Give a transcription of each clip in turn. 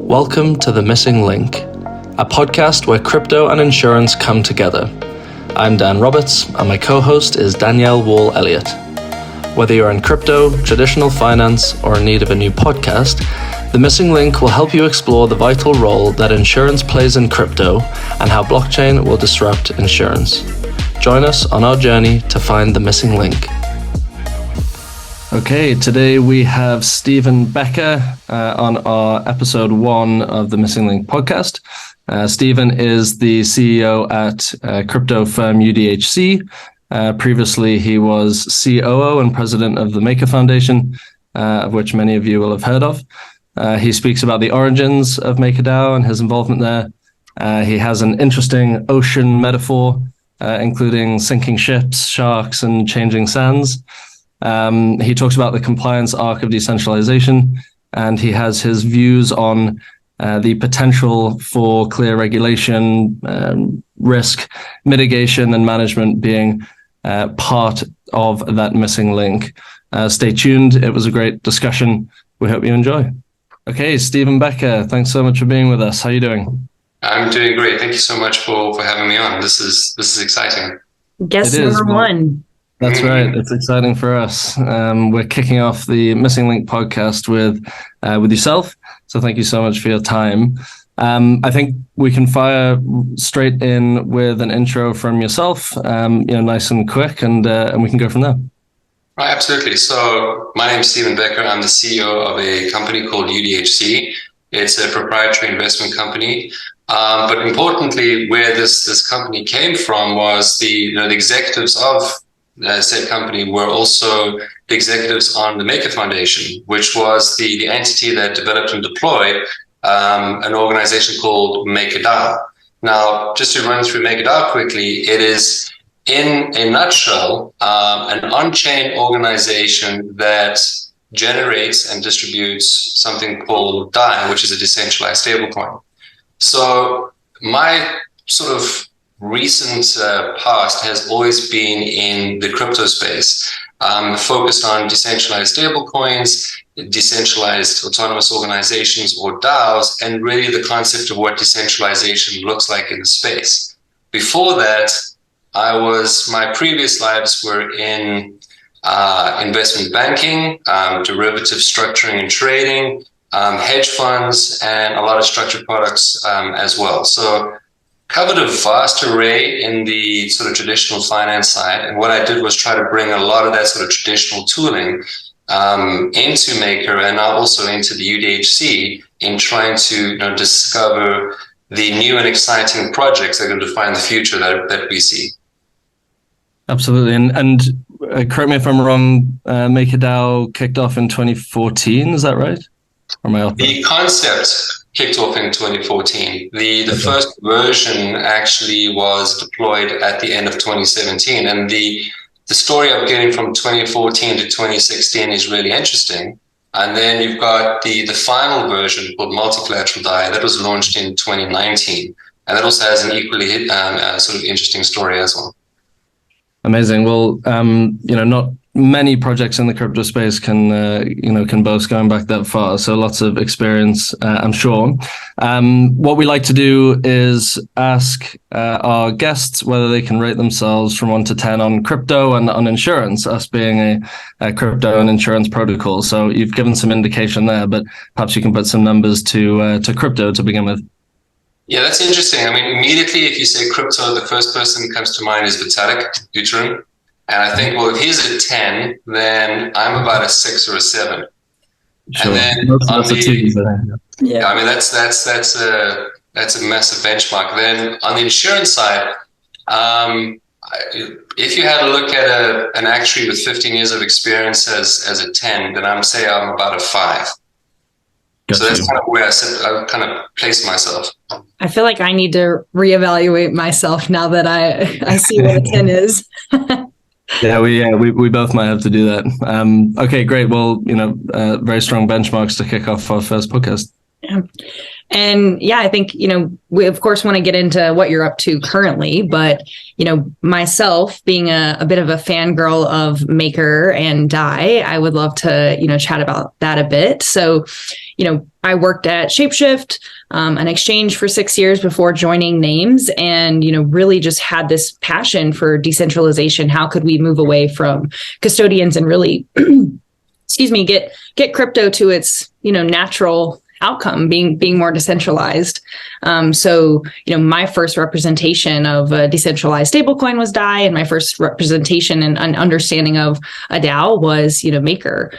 Welcome to The Missing Link, a podcast where crypto and insurance come together. I'm Dan Roberts, and my co-host is Danielle Wall-Elliott. Whether you're in crypto, traditional finance, or in need of a new podcast, The Missing Link will help you explore the vital role that insurance plays in crypto and how blockchain will disrupt insurance. Join us on our journey to find the missing link. Okay, today we have Stephen Becker on our episode 1 of the Missing Link podcast. Stephen is the CEO at crypto firm UDHC. Previously, he was COO and president of the Maker Foundation, of which many of you will have heard of. He speaks about the origins of MakerDAO and his involvement there. He has an interesting ocean metaphor, including sinking ships, sharks, and changing sands. He talks about the compliance arc of decentralization, and he has his views on the potential for clear regulation, risk mitigation, and management being part of that missing link. Stay tuned. It was a great discussion. We hope you enjoy. Okay, Stephen Becker, thanks so much for being with us. How are you doing? I'm doing great. Thank you so much for having me on. This is exciting. Guest number one. That's right. It's exciting for us. We're kicking off the Missing Link podcast with yourself. So thank you so much for your time. I think we can fire straight in with an intro from yourself, nice and quick, and we can go from there. Right, absolutely. So my name is Stephen Becker. I'm the CEO of a company called UDHC. It's a proprietary investment company. But importantly, where this company came from was the executives of said company were also the executives on the Maker Foundation, which was the entity that developed and deployed an organization called MakerDAO. Now, just to run through MakerDAO quickly, it is, in a nutshell, an on-chain organization that generates and distributes something called DAI, which is a decentralized stablecoin. So my sort of recent past has always been in the crypto space, focused on decentralized stablecoins, decentralized autonomous organizations or DAOs, and really the concept of what decentralization looks like in the space. Before that, my previous lives were in investment banking, derivative structuring and trading, hedge funds, and a lot of structured products as well. So covered a vast array in the sort of traditional finance side. And what I did was try to bring a lot of that sort of traditional tooling into Maker and now also into the UDHC in trying to discover the new and exciting projects that are going to define the future that we see. Absolutely. And correct me if I'm wrong, MakerDAO kicked off in 2014, is that right? Or am I off? The concept kicked off in 2014. The first version actually was deployed at the end of 2017. And the story of getting from 2014 to 2016 is really interesting. And then you've got the final version called Multi-Collateral DAI that was launched in 2019. And that also has an equally sort of interesting story as well. Amazing. Well, not many projects in the crypto space can boast going back that far. So lots of experience, I'm sure. What we like to do is ask our guests whether they can rate themselves from 1 to 10 on crypto and on insurance, us being a crypto and insurance protocol. So you've given some indication there, but perhaps you can put some numbers to crypto to begin with. Yeah, that's interesting. I mean, immediately if you say crypto, the first person that comes to mind is Vitalik Buterin. And I think, well, if he's a 10, then I'm about a 6 or a 7. Sure. And then that's I mean, that's a massive benchmark. Then on the insurance side, if you had a look at an actuary with 15 years of experience as a 10, then I'm about a 5. So that's kind of where I kind of place myself. I feel like I need to reevaluate myself now that I see what a 10 is. Yeah, we both might have to do that. Okay, great. Well, very strong benchmarks to kick off our first podcast. Yeah. And yeah, I think, we of course want to get into what you're up to currently, but, myself being a bit of a fangirl of Maker and Dai, I would love to, chat about that a bit. So, I worked at Shapeshift, an exchange for 6 years before joining Names, and, really just had this passion for decentralization. How could we move away from custodians and really, get crypto to its, natural outcome, being more decentralized. So, my first representation of a decentralized stablecoin was Dai, and my first representation and understanding of a DAO was, Maker.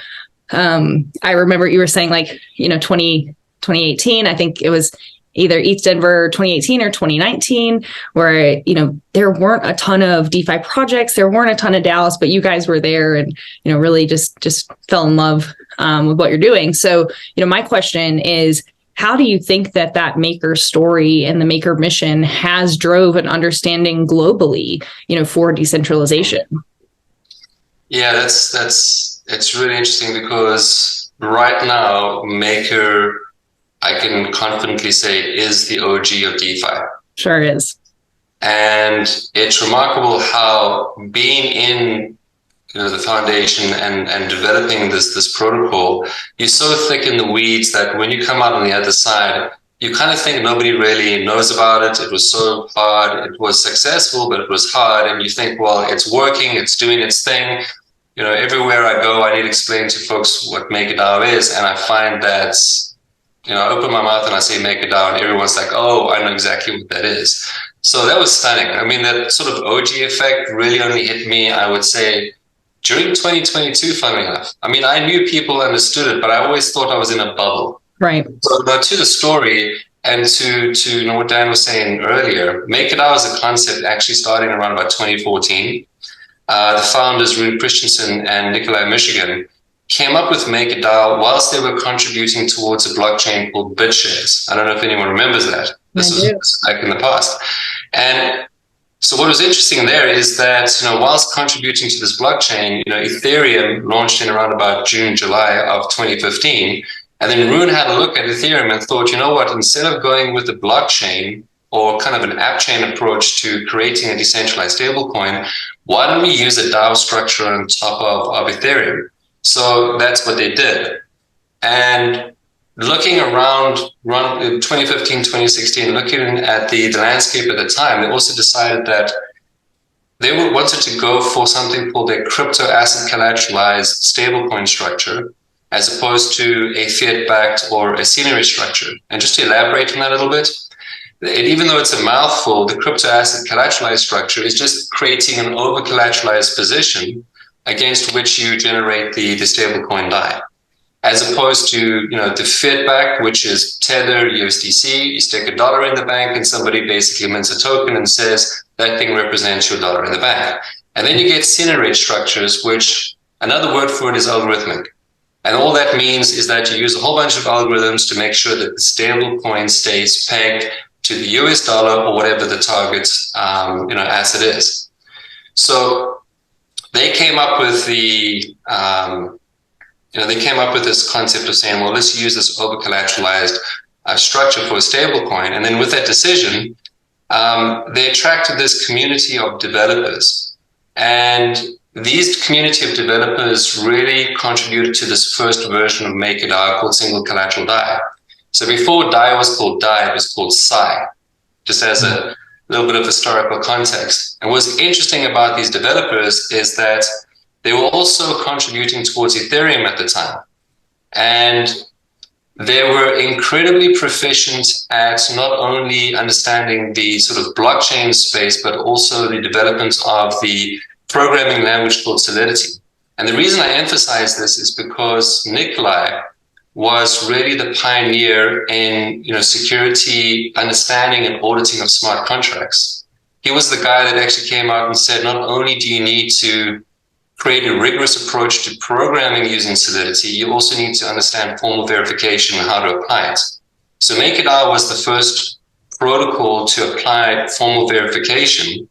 I remember you were saying 2018, I think it was either East Denver 2018 or 2019, where, there weren't a ton of DeFi projects, there weren't a ton of DAOs, but you guys were there and, really just fell in love with what you're doing. So, my question is, how do you think that Maker story and the Maker mission has drove an understanding globally, for decentralization? Yeah, it's really interesting because right now, Maker, I can confidently say, is the OG of DeFi. Sure is. And it's remarkable how being in the foundation and developing this protocol, you're so thick in the weeds that when you come out on the other side, you kind of think nobody really knows about it. It was so hard. It was successful, but it was hard. And you think, well, it's working, it's doing its thing. Everywhere I go, I need to explain to folks what MakerDAO is. And I find that, I open my mouth and I say MakerDAO, and everyone's like, oh, I know exactly what that is. So that was stunning. I mean, that sort of OG effect really only hit me, I would say, during 2022, funnily enough. I mean, I knew people understood it, but I always thought I was in a bubble. Right. So to the story and to what Dan was saying earlier, MakerDAO as a concept actually starting around about 2014. The founders, Rune Christensen and Nikolai Michigan, came up with MakerDAO whilst they were contributing towards a blockchain called BitShares. I don't know if anyone remembers that. This was back in the past. And so what was interesting there is that, whilst contributing to this blockchain, Ethereum launched in around about June, July of 2015. And then Rune had a look at Ethereum and thought, what, instead of going with the blockchain or kind of an app chain approach to creating a decentralized stablecoin, why don't we use a DAO structure on top of Ethereum? So that's what they did. And looking around 2015, 2016, looking at the landscape at the time, they also decided that they wanted to go for something called a crypto asset collateralized stablecoin structure, as opposed to a fiat-backed or a scenery structure. And just to elaborate on that a little bit, even though it's a mouthful, the crypto asset collateralized structure is just creating an over-collateralized position against which you generate the stablecoin DAI. As opposed to, the fiat-back, which is Tether, USDC, you stick $1 in the bank and somebody basically mints a token and says that thing represents your dollar in the bank. And then you get scenery structures, which another word for it is algorithmic. And all that means is that you use a whole bunch of algorithms to make sure that the stablecoin stays pegged to the US dollar or whatever the target, asset is. So they came up with they came up with this concept of saying, well, let's use this over-collateralized structure for a stablecoin. And then with that decision, they attracted this community of developers. And these community of developers really contributed to this first version of MakerDAO called Single Collateral DAI. So before DAI was called DAI, it was called Psi, just as a little bit of historical context. And what's interesting about these developers is that they were also contributing towards Ethereum at the time. And they were incredibly proficient at not only understanding the sort of blockchain space, but also the development of the programming language called Solidity. And the reason I emphasize this is because Nikolai was really the pioneer in, security, understanding and auditing of smart contracts. He was the guy that actually came out and said, not only do you need to create a rigorous approach to programming using Solidity, you also need to understand formal verification and how to apply it. So MakerDAO was the first protocol to apply formal verification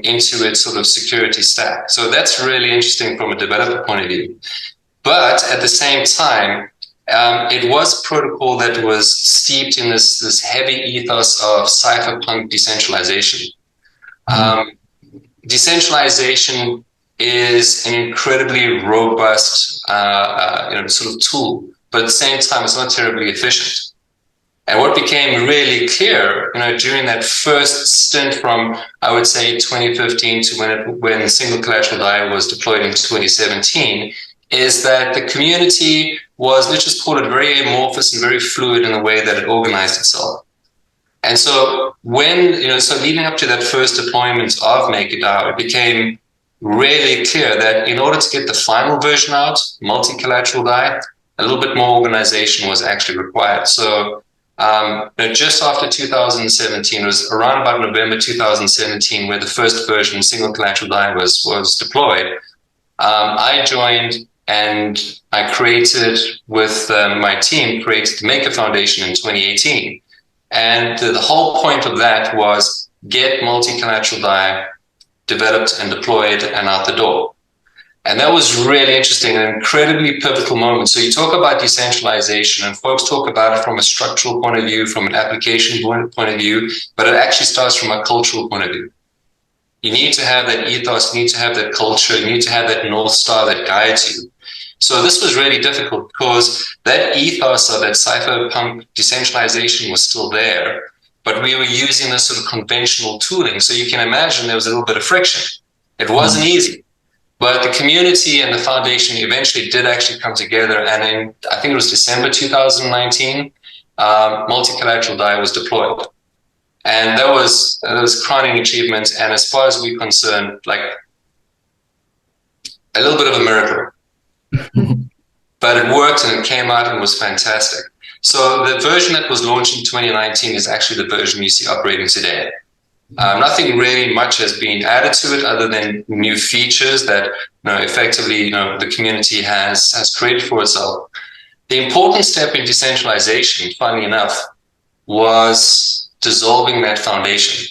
into its sort of security stack. So that's really interesting from a developer point of view. But at the same time, It was protocol that was steeped in this heavy ethos of cypherpunk decentralization. Decentralization is an incredibly robust sort of tool, but at the same time, it's not terribly efficient. And what became really clear, during that first stint from, I would say, 2015 to when single collateral DAI was deployed in 2017, is that the community was, let's just call it, very amorphous and very fluid in the way that it organized itself. And so leading up to that first deployment of MakerDAO, it became really clear that in order to get the final version out, multi-collateral DAI, a little bit more organization was actually required. So just after 2017, it was around about November 2017, where the first version, single collateral DAI, was deployed. I joined and I created with my team, created the Maker Foundation in 2018. And the whole point of that was get multi-collateral DAI developed and deployed and out the door. And that was really interesting, an incredibly pivotal moment. So you talk about decentralization, and folks talk about it from a structural point of view, from an application point of view, but it actually starts from a cultural point of view. You need to have that ethos, you need to have that culture, you need to have that North Star that guides you. So this was really difficult because that ethos of that cypherpunk decentralization was still there, but we were using this sort of conventional tooling. So you can imagine there was a little bit of friction. It wasn't easy. But the community and the foundation eventually did actually come together. And in, I think it was December 2019, multi-collateral DAI was deployed. And that was crowning achievement. And as far as we're concerned, like a little bit of a miracle. But it worked and it came out and was fantastic. So the version that was launched in 2019 is actually the version you see operating today. Nothing really much has been added to it other than new features that effectively the community has created for itself. The important step in decentralization, funnily enough, was dissolving that foundation.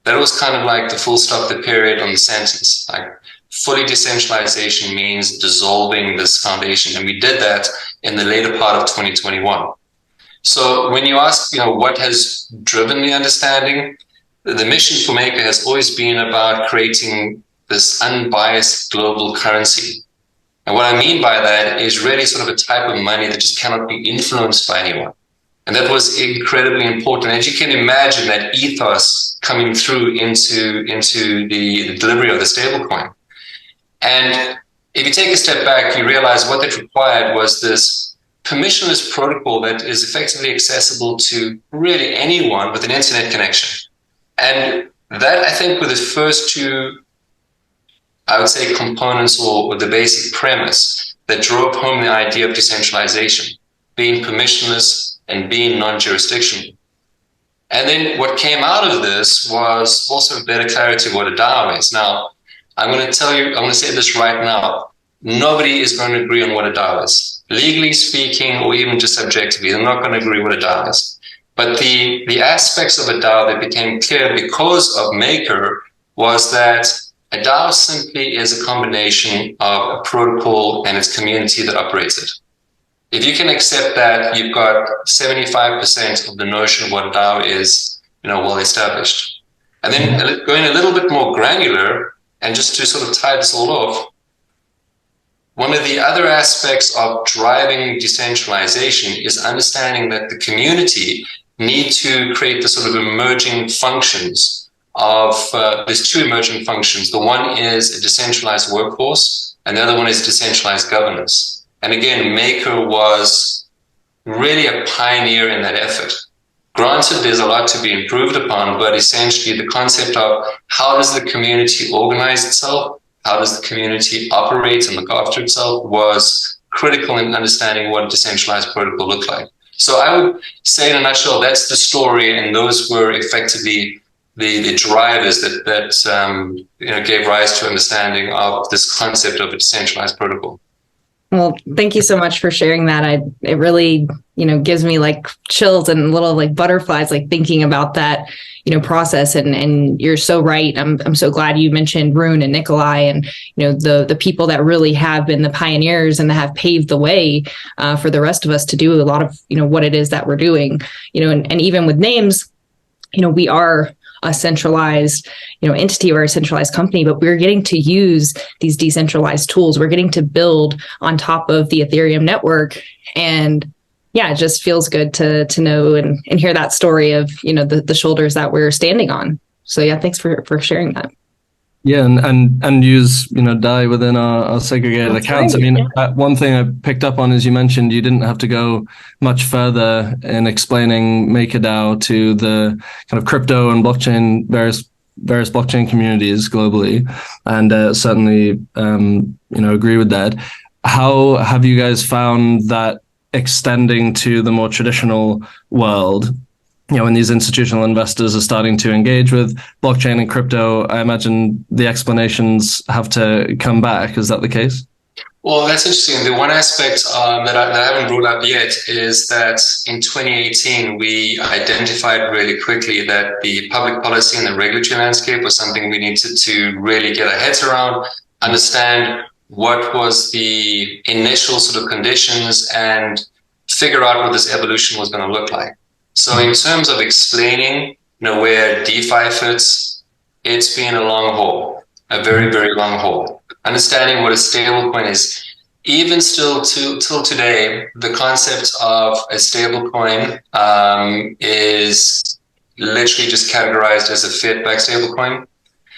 That was kind of like the full stop, the period on the sentence. Like fully decentralization means dissolving this foundation, and we did that in the later part of 2021. So when you ask, what has driven the understanding, the mission for Maker has always been about creating this unbiased global currency. And what I mean by that is really sort of a type of money that just cannot be influenced by anyone. And that was incredibly important. As you can imagine, that ethos coming through into the delivery of the stablecoin. And if you take a step back, you realize what that required was this permissionless protocol that is effectively accessible to really anyone with an internet connection. And that, I think, were the first two, I would say, components or the basic premise that drove home the idea of decentralization, being permissionless and being non-jurisdictional. And then what came out of this was also better clarity of what a DAO is. Now, I'm going to say this right now. Nobody is going to agree on what a DAO is. Legally speaking, or even just subjectively, they're not going to agree what a DAO is. But the aspects of a DAO that became clear because of Maker was that a DAO simply is a combination of a protocol and its community that operates it. If you can accept that, you've got 75% of the notion of what a DAO is, well established. And then going a little bit more granular, and just to sort of tie this all off, one of the other aspects of driving decentralization is understanding that the community need to create the sort of emerging functions of, there's two emerging functions. The one is a decentralized workforce, and the other one is decentralized governance. And again, Maker was really a pioneer in that effort. Granted, there's a lot to be improved upon, but essentially the concept of how does the community organize itself, how does the community operate and look after itself was critical in understanding what a decentralized protocol looked like. So I would say in a nutshell, that's the story, and those were effectively the drivers that gave rise to understanding of this concept of a decentralized protocol. Well, thank you so much for sharing that. It really, gives me like chills and little like butterflies, like thinking about that, process. And you're so right. I'm so glad you mentioned Rune and Nikolai and, the people that really have been the pioneers and that have paved the way for the rest of us to do a lot of, what it is that we're doing, and even with names, we are a centralized, entity or a centralized company, but we're getting to use these decentralized tools. We're getting to build on top of the Ethereum network. And yeah, it just feels good to know and hear that story of, the shoulders that we're standing on. So yeah, thanks for sharing that. Yeah, and use DAI within our segregated That's accounts. right. I mean, one thing I picked up on is you mentioned you didn't have to go much further in explaining MakerDAO to the kind of crypto and blockchain various blockchain communities globally, and certainly agree with that. How have you guys found that extending to the more traditional world? When these institutional investors are starting to engage with blockchain and crypto, I imagine the explanations have to come back. Is that the case? Well, that's interesting. The one aspect that I haven't brought up yet is that in 2018, we identified really quickly that the public policy and the regulatory landscape was something we needed to really get our heads around, understand what was the initial sort of conditions, and figure out what this evolution was going to look like. So in terms of explaining, where DeFi fits, it's been a long haul, a very, very long haul. Understanding what a stablecoin is, even still till today, the concept of a stablecoin is literally just categorized as a fiat-backed stablecoin.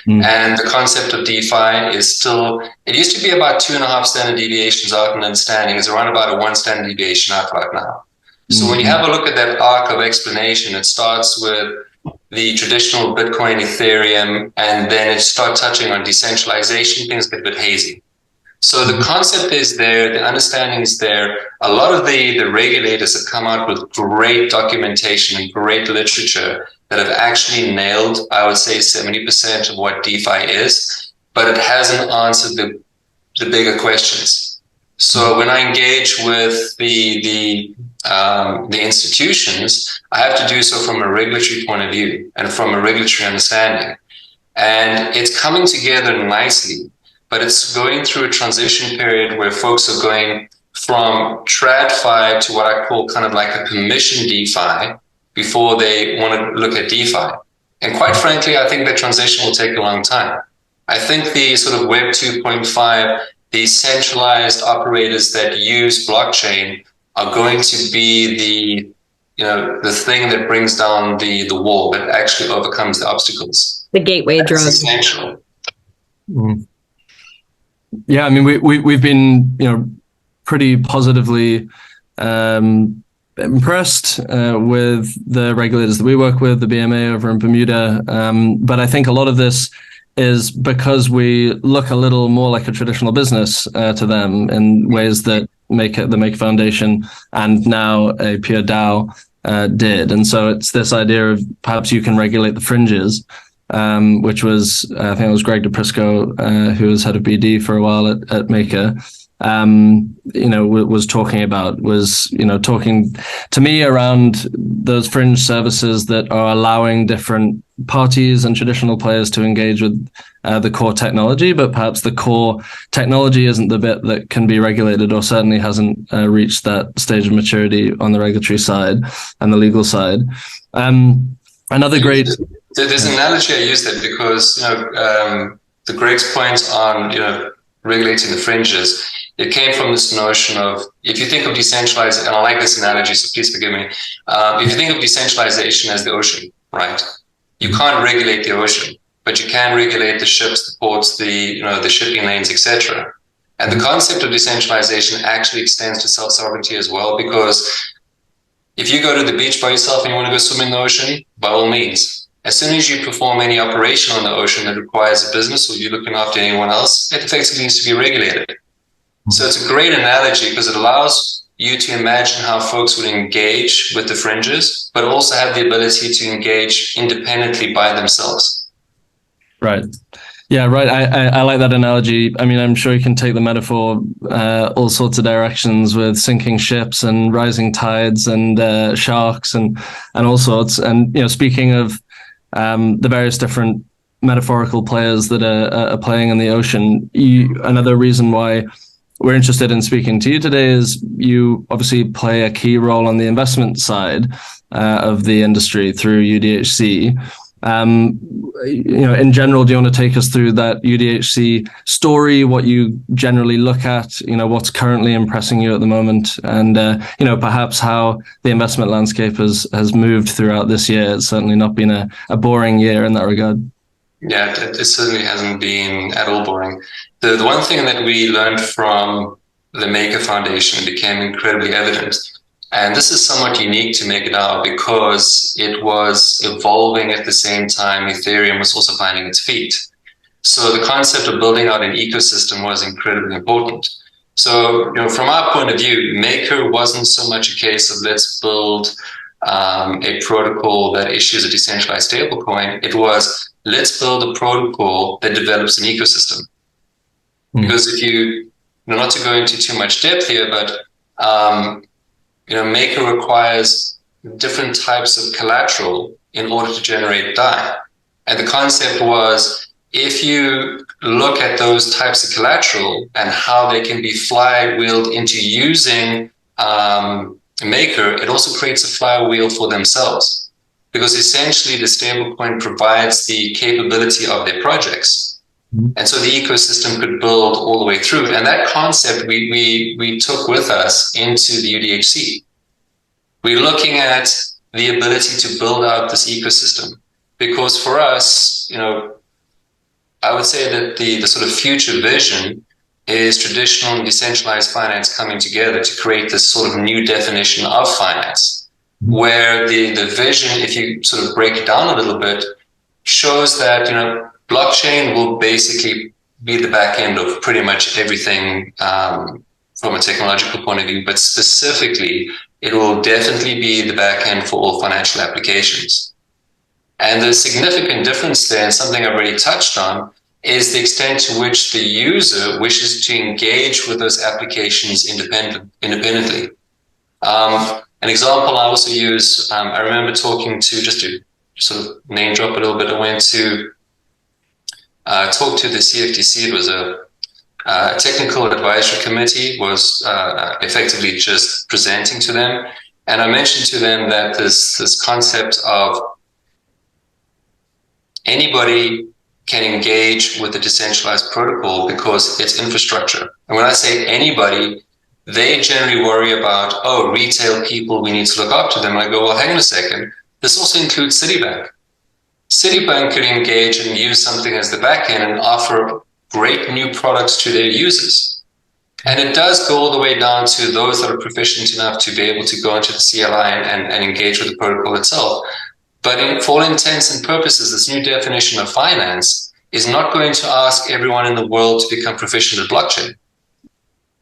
And the concept of DeFi is still, it used to be about 2.5 standard deviations out in understanding. It's around about a 1 standard deviation out right now. So when you have a look at that arc of explanation, it starts with the traditional Bitcoin, Ethereum, and then it starts touching on decentralization. Things get a bit hazy. So the concept is there, the understanding is there. A lot of the regulators have come out with great documentation and great literature that have actually nailed, I would say, 70% of what DeFi is, but it hasn't answered the bigger questions. So when I engage with the institutions, I have to do so from a regulatory point of view and from a regulatory understanding. And it's coming together nicely, but it's going through a transition period where folks are going from TradFi to what I call kind of like a permission DeFi before they want to look at DeFi. And quite frankly, I think that transition will take a long time. I think the sort of Web 2.5, the centralized operators that use blockchain are going to be the thing that brings down the wall, that actually overcomes the obstacles. The gateway drug. That's essential. Yeah, I mean, we've been pretty positively impressed with the regulators that we work with, the BMA over in Bermuda. But I think a lot of this is because we look a little more like a traditional business to them in ways that the Maker Foundation and now a pure DAO did. And so it's this idea of perhaps you can regulate the fringes, which was, I think it was Greg DePrisco, who was head of BD for a while at Maker, was talking to me around those fringe services that are allowing different parties and traditional players to engage with the core technology, but perhaps the core technology isn't the bit that can be regulated, or certainly hasn't reached that stage of maturity on the regulatory side and the legal side. Another great... There's an analogy I use that because, the Greg's point on, regulating the fringes, it came from this notion of, if you think of decentralized, and I like this analogy, so please forgive me. If you think of decentralization as the ocean, right? You can't regulate the ocean, but you can regulate the ships, the ports, the shipping lanes, etc. And the concept of decentralization actually extends to self-sovereignty as well, because if you go to the beach by yourself and you want to go swim in the ocean, by all means. As soon as you perform any operation on the ocean that requires a business or you're looking after anyone else, it effectively needs to be regulated. So it's a great analogy because it allows you to imagine how folks would engage with the fringes, but also have the ability to engage independently by themselves. Right. Yeah, right. I like that analogy. I mean, I'm sure you can take the metaphor all sorts of directions with sinking ships and rising tides and sharks and all sorts. And speaking of the various different metaphorical players that are playing in the ocean, another reason why we're interested in speaking to you today is you obviously play a key role on the investment side of the industry through UDHC. In general, do you want to take us through that UDHC story, what you generally look at, what's currently impressing you at the moment, and, perhaps how the investment landscape has moved throughout this year? It's certainly not been a boring year in that regard. Yeah, it certainly hasn't been at all boring. The one thing that we learned from the Maker Foundation became incredibly evident. And this is somewhat unique to MakerDAO because it was evolving at the same time Ethereum was also finding its feet. So the concept of building out an ecosystem was incredibly important. So, from our point of view, Maker wasn't so much a case of let's build a protocol that issues a decentralized stablecoin. It was let's build a protocol that develops an ecosystem. Because if not to go into too much depth here, but Maker requires different types of collateral in order to generate DAI. And the concept was, if you look at those types of collateral and how they can be flywheeled into using Maker, it also creates a flywheel for themselves. Because essentially the stablecoin provides the capability of their projects. And so the ecosystem could build all the way through. And that concept we took with us into the UDHC. We're looking at the ability to build out this ecosystem. Because for us, I would say that the sort of future vision is traditional and decentralized finance coming together to create this sort of new definition of finance, where the vision, if you sort of break it down a little bit, shows that, blockchain will basically be the back end of pretty much everything from a technological point of view, but specifically, it will definitely be the back end for all financial applications. And the significant difference there, and something I've already touched on, is the extent to which the user wishes to engage with those applications independently. An example I also use, I remember talking to, just to sort of name drop a little bit, I went to talk to the CFTC. It was a technical advisory committee, was effectively just presenting to them. And I mentioned to them that this concept of anybody can engage with the decentralized protocol because it's infrastructure. And when I say anybody, they generally worry about, retail people, we need to look up to them. I go, well, hang on a second. This also includes Citibank. Citibank could engage and use something as the backend and offer great new products to their users. And it does go all the way down to those that are proficient enough to be able to go into the CLI and engage with the protocol itself. But for all intents and purposes, this new definition of finance is not going to ask everyone in the world to become proficient at blockchain.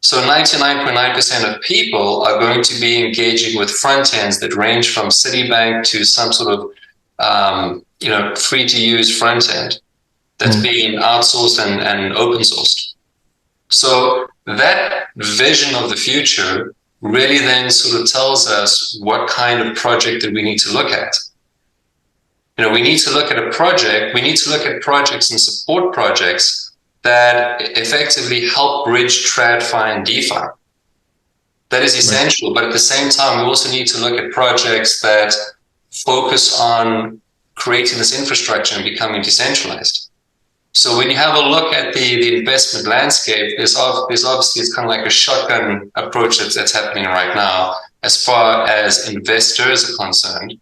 So 99.9% of people are going to be engaging with front ends that range from Citibank to some sort of free to use front end that's being outsourced and open sourced. So that vision of the future really then sort of tells us what kind of project that we need to look at. We need to look at a project, we need to look at projects and support projects that effectively help bridge TradFi and DeFi. That is essential, but at the same time, we also need to look at projects that focus on creating this infrastructure and becoming decentralized. So when you have a look at the investment landscape, there's obviously, it's kind of like a shotgun approach that's happening right now as far as investors are concerned.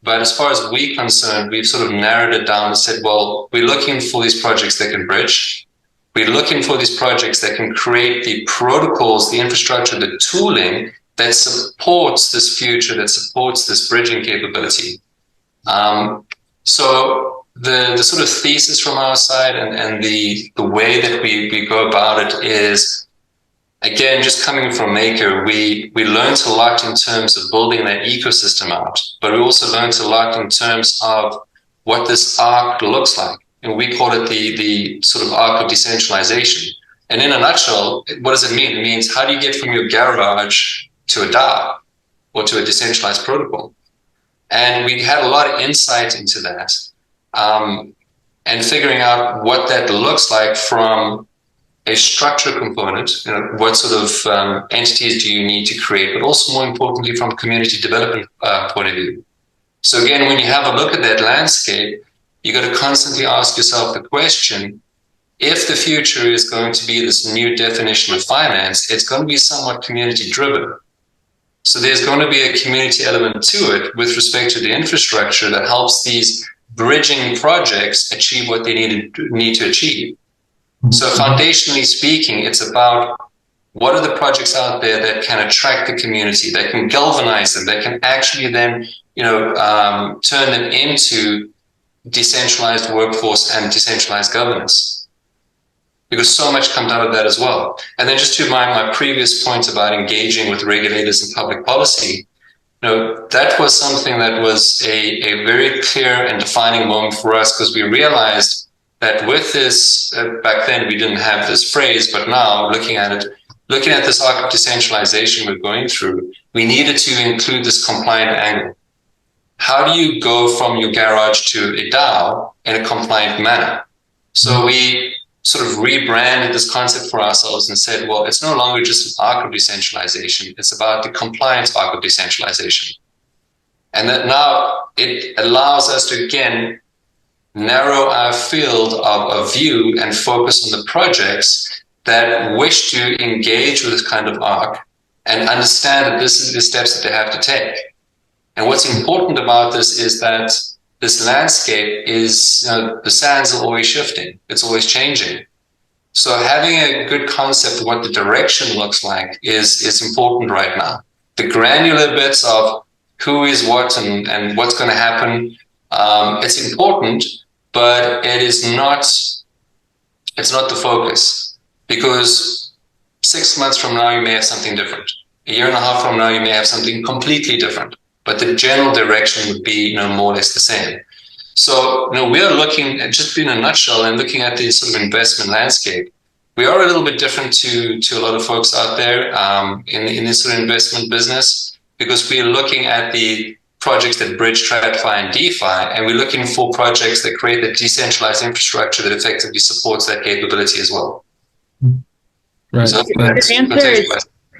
But as far as we're concerned, we've sort of narrowed it down and said, well, we're looking for these projects that can bridge. We're looking for these projects that can create the protocols, the infrastructure, the tooling that supports this future, that supports this bridging capability. So the sort of thesis from our side and the way that we go about it is, again, just coming from Maker, we learned a lot in terms of building that ecosystem out, but we also learned a lot in terms of what this arc looks like. and we call it the sort of arc of decentralization. And in a nutshell, what does it mean? It means, how do you get from your garage to a DAO or to a decentralized protocol? And we had a lot of insight into that, and figuring out what that looks like from a structure component, what sort of entities do you need to create, but also more importantly from a community development point of view. So again, when you have a look at that landscape, you got to constantly ask yourself the question, if the future is going to be this new definition of finance, it's going to be somewhat community driven. So there's going to be a community element to it with respect to the infrastructure that helps these bridging projects achieve what they need to achieve. So foundationally speaking, it's about what are the projects out there that can attract the community, that can galvanize them, that can actually then, turn them into decentralized workforce and decentralized governance. Because so much comes out of that as well. And then just to my previous point about engaging with regulators and public policy, that was something that was a very clear and defining moment for us, because we realized that with this, back then we didn't have this phrase, but now looking at this arc of decentralization we're going through, we needed to include this compliant angle. How do you go from your garage to a DAO in a compliant manner? So we sort of rebranded this concept for ourselves and said, well, it's no longer just an arc of decentralization. It's about the compliance arc of decentralization. And that now it allows us to, again, narrow our field of view and focus on the projects that wish to engage with this kind of arc and understand that this is the steps that they have to take. And what's important about this is that this landscape is, the sands are always shifting. It's always changing. So having a good concept of what the direction looks like is important right now. The granular bits of who is what and what's going to happen, it's important, but it's not the focus, because 6 months from now, you may have something different. A year and a half from now, you may have something completely different, but the general direction would be, more or less the same. So, we are looking at, just in a nutshell, and looking at the sort of investment landscape. We are a little bit different to a lot of folks out there in this sort of investment business, because we're looking at the projects that bridge TradFi and DeFi, and we're looking for projects that create a decentralized infrastructure that effectively supports that capability as well. Right. So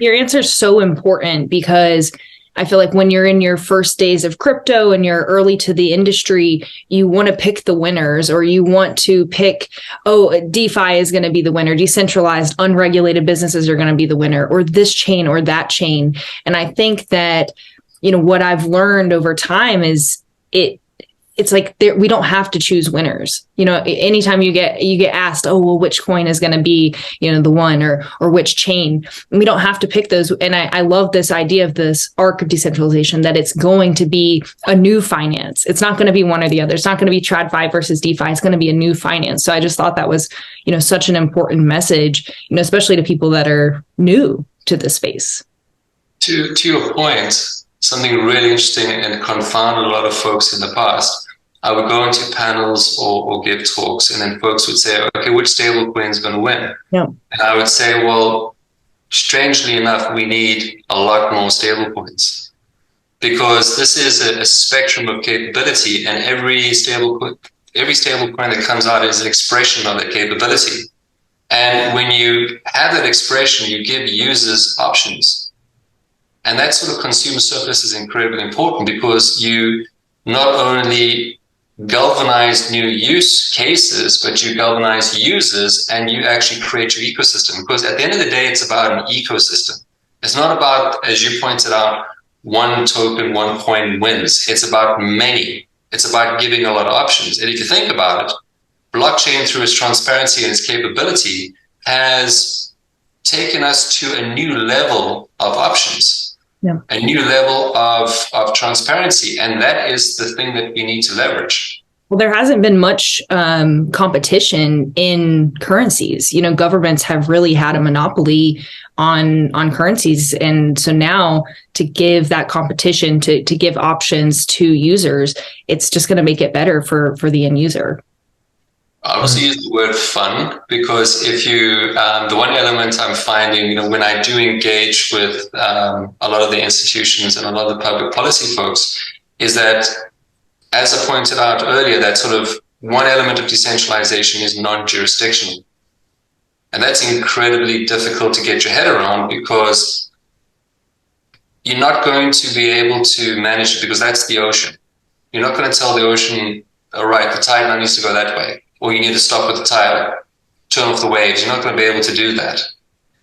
your answer is so important, because I feel like when you're in your first days of crypto and you're early to the industry, you want to pick the winners, or you want to pick, DeFi is going to be the winner. Decentralized, unregulated businesses are going to be the winner, or this chain or that chain. And I think that, what I've learned over time is it's like we don't have to choose winners. Anytime you get asked, which coin is going to be, the one, or which chain, we don't have to pick those. And I love this idea of this arc of decentralization, that it's going to be a new finance. It's not going to be one or the other. It's not going to be TradFi versus DeFi. It's going to be a new finance. So I just thought that was, such an important message, especially to people that are new to this space. To your point, something really interesting and confounded a lot of folks in the past. I would go into panels or give talks, and then folks would say, okay, which stablecoin is going to win? Yeah. And I would say, well, strangely enough, we need a lot more stablecoins, because this is a spectrum of capability, and every stablecoin that comes out is an expression of that capability. And when you have that expression, you give users options. And that sort of consumer surplus is incredibly important, because you not only galvanize new use cases, but you galvanize users, and you actually create your ecosystem. Because at the end of the day, it's about an ecosystem. It's not about, as you pointed out, one token, one coin wins. It's about many. It's about giving a lot of options. And if you think about it, blockchain, through its transparency and its capability, has taken us to a new level of options. Yeah. A new level of transparency. And that is the thing that we need to leverage. Well, there hasn't been much competition in currencies. Governments have really had a monopoly on currencies. And so now to give that competition, to give options to users, it's just going to make it better for the end user. I also use the word fun because if you, the one element I'm finding, when I do engage with a lot of the institutions and a lot of the public policy folks, is that, as I pointed out earlier, that sort of one element of decentralization is non-jurisdictional. And that's incredibly difficult to get your head around because you're not going to be able to manage it because that's the ocean. You're not going to tell the ocean, all right, the tide now needs to go that way, or you need to stop with the tide, turn off the waves. You're not going to be able to do that.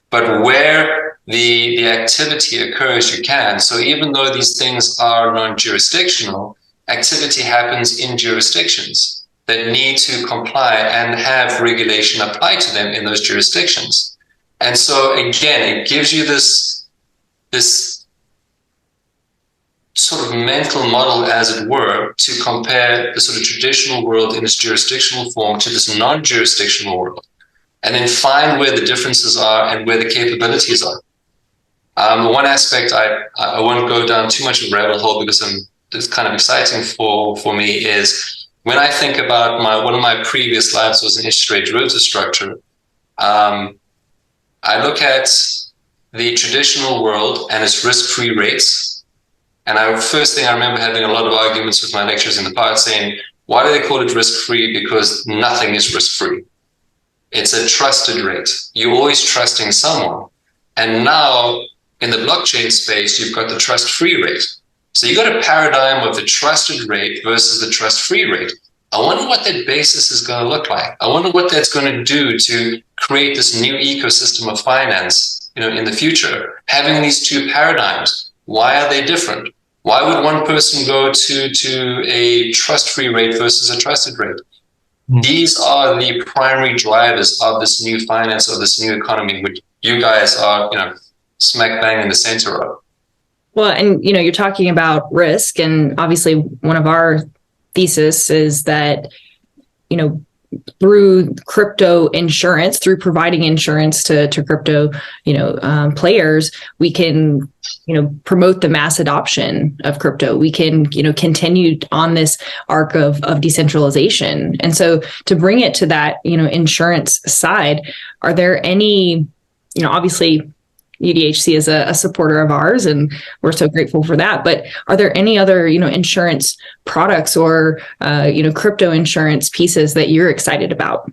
But where the activity occurs, you can. So even though these things are non-jurisdictional, activity happens in jurisdictions that need to comply and have regulation apply to them in those jurisdictions. And so again, it gives you this sort of mental model, as it were, to compare the sort of traditional world in its jurisdictional form to this non-jurisdictional world, and then find where the differences are and where the capabilities are. One aspect, I won't go down too much of a rabbit hole because it's kind of exciting for me, is when I think about one of my previous lives was an interest rate derivative structure. I look at the traditional world and its risk-free rates. And first thing I remember having a lot of arguments with my lecturers in the past saying, why do they call it risk-free? Because nothing is risk-free. It's a trusted rate. You're always trusting someone. And now in the blockchain space, you've got the trust-free rate. So you've got a paradigm of the trusted rate versus the trust-free rate. I wonder what that basis is going to look like. I wonder what that's going to do to create this new ecosystem of finance, in the future. Having these two paradigms, why are they different? Why would one person go to a trust-free rate versus a trusted rate? These are the primary drivers of this new finance, of this new economy, which you guys are, smack bang in the center of. Well, and, you're talking about risk, and obviously one of our thesis is that, through crypto insurance, through providing insurance to crypto, players, we can, promote the mass adoption of crypto. We can, continue on this arc of decentralization. And so to bring it to that, insurance side, are there any, obviously UDHC is a supporter of ours, and we're so grateful for that. But are there any other, insurance products or, crypto insurance pieces that you're excited about?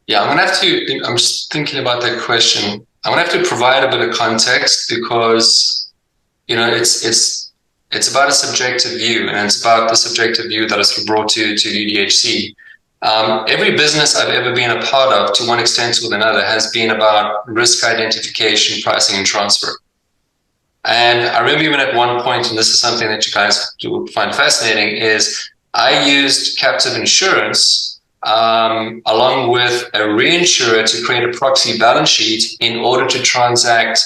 Yeah, I'm just thinking about that question. I'm gonna have to provide a bit of context because, it's about a subjective view, and it's about the subjective view that is brought to UDHC. Every business I've ever been a part of, to one extent or another, has been about risk identification, pricing, and transfer. And I remember even at one point, and this is something that you guys do find fascinating, is I used captive insurance along with a reinsurer to create a proxy balance sheet in order to transact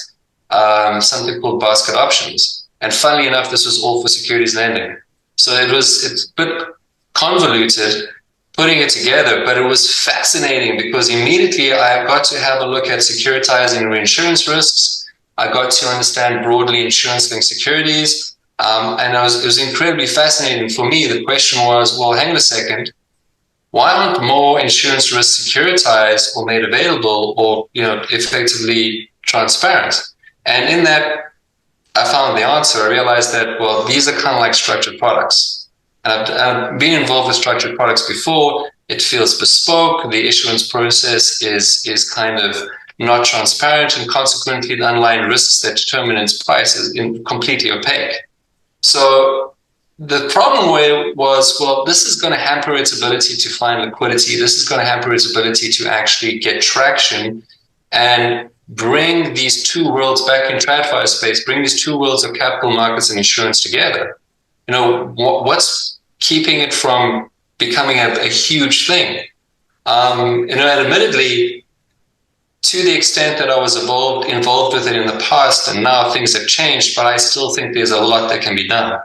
something called basket options. And funnily enough, this was all for securities lending. So it's a bit convoluted putting it together, but it was fascinating because immediately I got to have a look at securitizing reinsurance risks. I got to understand broadly insurance-linked securities, and it was incredibly fascinating. For me, the question was, well, hang on a second, why aren't more insurance risks securitized or made available or, effectively transparent? And in that, I found the answer. I realized that, well, these are kind of like structured products. And I've been involved with structured products before. It feels bespoke. The issuance process is kind of not transparent, and consequently the underlying risks that determine its price is completely opaque. So the problem was, well, this is going to hamper its ability to find liquidity. This is going to hamper its ability to actually get traction and bring these two worlds back in TradFi space, bring these two worlds of capital markets and insurance together. What's keeping it from becoming a huge thing? And admittedly, to the extent that I was involved with it in the past, and now things have changed, but I still think there's a lot that can be done.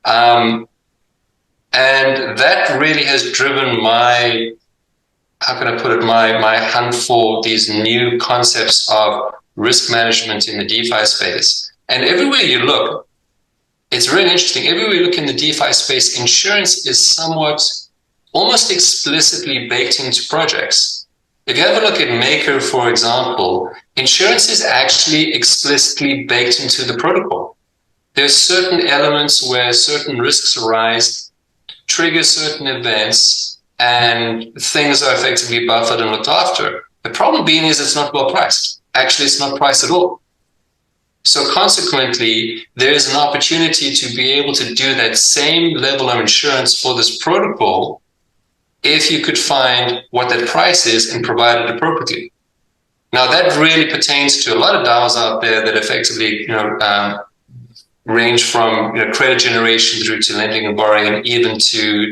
And that really has driven my hunt for these new concepts of risk management in the DeFi space. And everywhere you look, it's really interesting. Everywhere you look in the DeFi space, insurance is somewhat almost explicitly baked into projects. If you have a look at Maker, for example, insurance is actually explicitly baked into the protocol. There's certain elements where certain risks arise, trigger certain events, and things are effectively buffered and looked after. The problem being is it's not well priced. Actually, it's not priced at all. So consequently, there is an opportunity to be able to do that same level of insurance for this protocol if you could find what that price is and provide it appropriately. Now, that really pertains to a lot of DAOs out there that effectively, range from credit generation through to lending and borrowing, and even to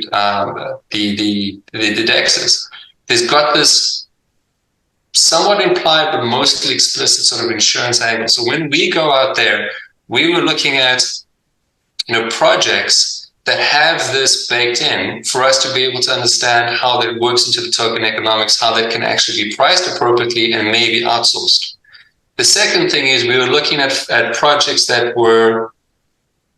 the DEXs. There's got this somewhat implied but mostly explicit sort of insurance angle. So when we go out there, we were looking at projects that have this baked in for us to be able to understand how that works into the token economics, how that can actually be priced appropriately and maybe outsourced. The second thing is we were looking at projects that were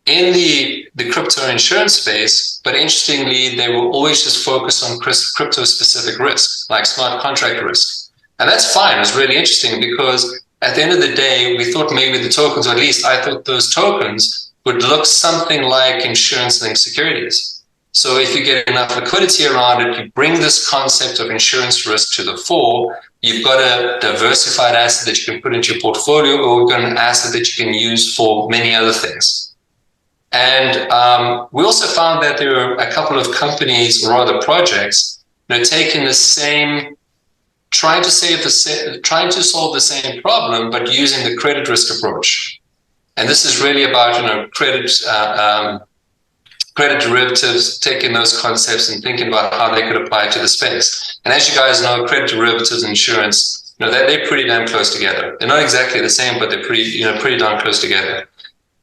in the crypto insurance space, but interestingly, they were always just focused on crypto-specific risk, like smart contract risk. And that's fine. It was really interesting because at the end of the day, we thought maybe the tokens, or at least I thought those tokens would look something like insurance-linked securities. So if you get enough liquidity around it, you bring this concept of insurance risk to the fore, you've got a diversified asset that you can put into your portfolio, or you've got an asset that you can use for many other things. And we also found that there were a couple of companies, or rather projects, taking the same, trying to solve the same problem, but using the credit risk approach. And this is really about credit derivatives, taking those concepts and thinking about how they could apply to the space. And as you guys know, credit derivatives and insurance, they're pretty damn close together. They're not exactly the same, but they're pretty darn close together.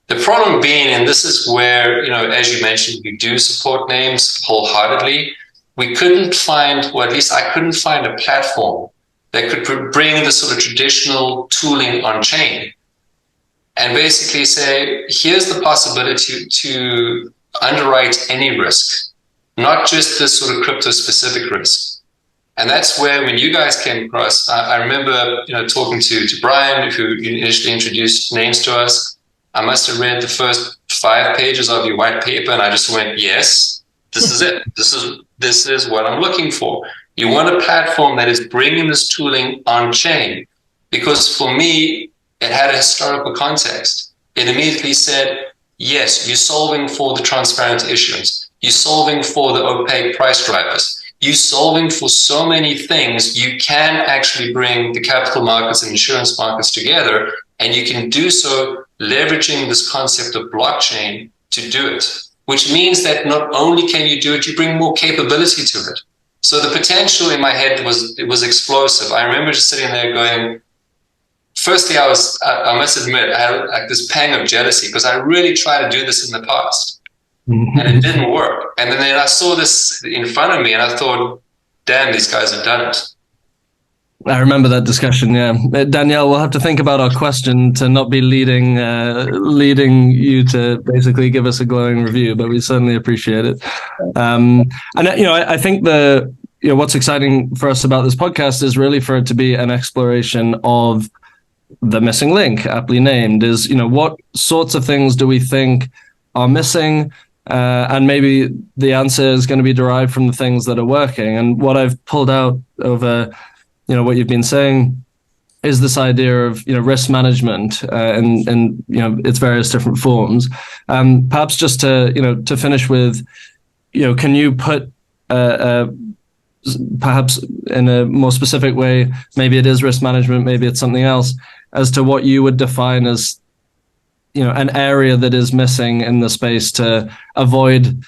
The problem being, and this is where, as you mentioned, we do support names wholeheartedly. We couldn't find, or at least I couldn't find a platform that could bring the sort of traditional tooling on chain and basically say, here's the possibility to underwrite any risk, not just this sort of crypto specific risk. And that's where, when you guys came across, I remember, talking to Brian, who initially introduced names to us. I must have read the first 5 pages of your white paper, and I just went, yes, this is it. This is what I'm looking for. You want a platform that is bringing this tooling on chain, because for me, it had a historical context. It immediately said, yes, you're solving for the transparent issuance. You're solving for the opaque price drivers. You're solving for so many things. You can actually bring the capital markets and insurance markets together, and you can do so leveraging this concept of blockchain to do it, which means that not only can you do it, you bring more capability to it. So the potential in my head was explosive. I remember just sitting there going, firstly, I must admit, I had like this pang of jealousy because I really tried to do this in the past and it didn't work. And then I saw this in front of me and I thought, damn, these guys have done it. I remember that discussion. Yeah, Danielle, we'll have to think about our question to not be leading you to basically give us a glowing review, but we certainly appreciate it. And I think what's exciting for us about this podcast is really for it to be an exploration of the missing link, aptly named. Is what sorts of things do we think are missing, and maybe the answer is going to be derived from the things that are working. And what I've pulled out over what you've been saying is this idea of risk management in its various different forms. Perhaps just to finish with, can you put perhaps in a more specific way, maybe it is risk management, maybe it's something else, as to what you would define as an area that is missing in the space to avoid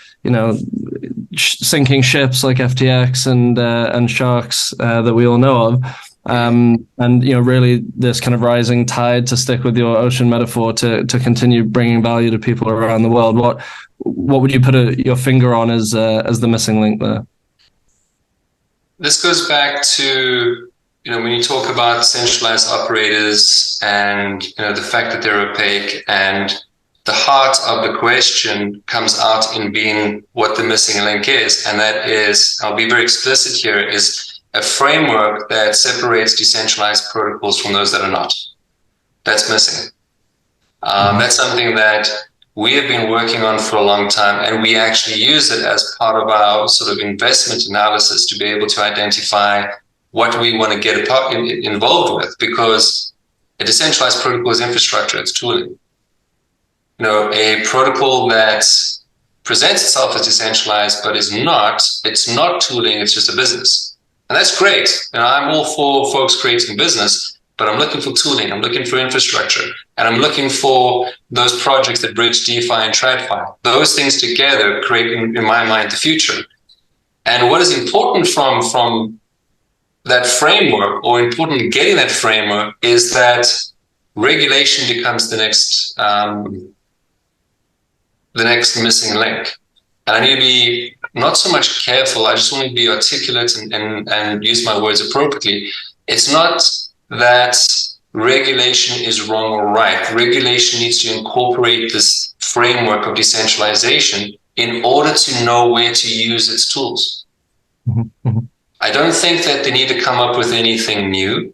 sinking ships like FTX and sharks that we all know of, and really this kind of rising tide, to stick with your ocean metaphor, to continue bringing value to people around the world. What would you put your finger on as the missing link there? This goes back to when you talk about centralized operators and the fact that they're opaque, and the heart of the question comes out in being what the missing link is. And that is, I'll be very explicit here, is a framework that separates decentralized protocols from those that are not. That's missing. That's something that we have been working on for a long time, and we actually use it as part of our sort of investment analysis to be able to identify what we want to get involved with, because a decentralized protocol is infrastructure, it's tooling. A protocol that presents itself as decentralized but is not, it's not tooling, it's just a business. And that's great. I'm all for folks creating business, but I'm looking for tooling, I'm looking for infrastructure, and I'm looking for those projects that bridge DeFi and TradFi. Those things together create, in my mind, the future. And what is important from that framework, or important in getting that framework, is that regulation becomes the next missing link. And I need to be not so much careful, I just want to be articulate and use my words appropriately. It's not that regulation is wrong or right. Regulation needs to incorporate this framework of decentralization in order to know where to use its tools. I don't think that they need to come up with anything new.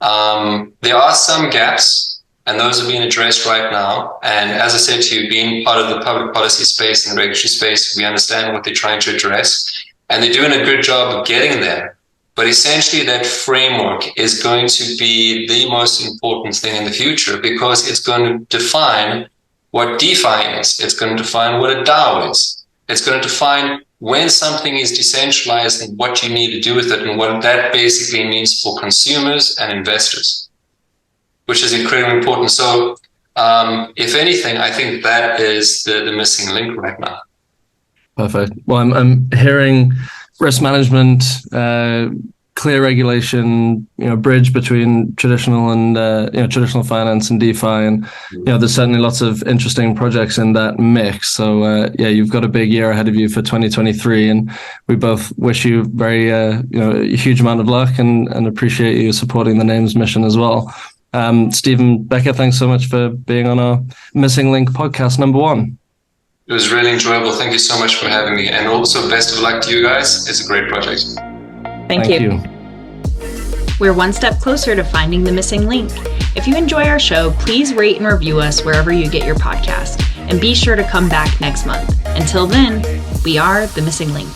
There are some gaps, and those are being addressed right now. And as I said to you, being part of the public policy space and the regulatory space, we understand what they're trying to address, and they're doing a good job of getting there. But essentially, that framework is going to be the most important thing in the future, because it's going to define what DeFi is. It's going to define what a DAO is. It's going to define when something is decentralized and what you need to do with it, and what that basically means for consumers and investors, which is incredibly important. So if anything, I think that is the missing link right now. Perfect. Well, I'm hearing risk management, clear regulation, bridge between traditional and traditional finance and DeFi, and there's certainly lots of interesting projects in that mix. So you've got a big year ahead of you for 2023, and we both wish you very a huge amount of luck and appreciate you supporting the Names mission as well. Stephen Becker, thanks so much for being on our Missing Link podcast number 1. It was really enjoyable. Thank you so much for having me. And also best of luck to you guys. It's a great project. Thank you. We're one step closer to finding the missing link. If you enjoy our show, please rate and review us wherever you get your podcast. And be sure to come back next month. Until then, we are the Missing Link.